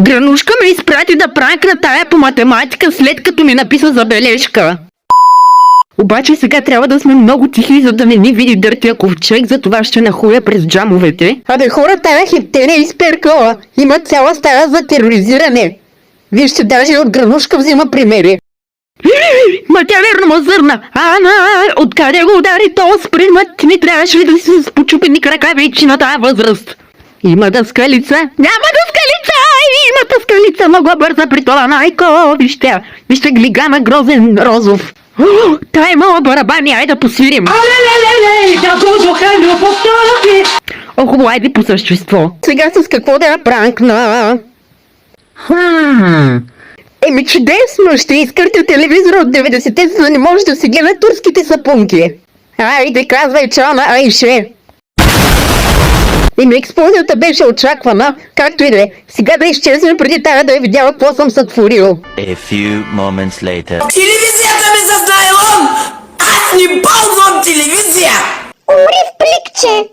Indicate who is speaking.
Speaker 1: Гранушка ме изпрати да пранкна тая по математика, след като ми написа забележка. Обаче сега трябва да сме много тихи, за да не ни види дъртия ковчег, за това ще нахуя през джамовете. Абе хора, тая хептене е изперкала. Има цяла стая за тероризиране. Вижте, даже от Гранушка взима примери. Ма тя верно му зърна. Ана, откъде го удари то спримат? Не трябваше ли да си с почупени крака вече на тая възраст? Има дъскалица. Няма дъскалица! Има дъскалица, много бърза при това, найко. Вижте глигана грозен розов. Та е мала барабани, айде да посвирим.
Speaker 2: Алелелеле, да дойдоха любовта ви.
Speaker 1: Хубаво, айде по същество. Сега с какво да я пранкна? Еми чудесно, ще изкъртя телевизора от 90-те, за да не може да си гледа турските сапунки. Айде, казвай чао на Айше. Еми експлозията беше очаквана, както и да е. Сега да изчезнем преди тая да е видяла какво съм сътворил.
Speaker 3: A few moments later.
Speaker 2: Телевизията ми с найлон! Аз не ползвам телевизия!
Speaker 4: Умри в пликче!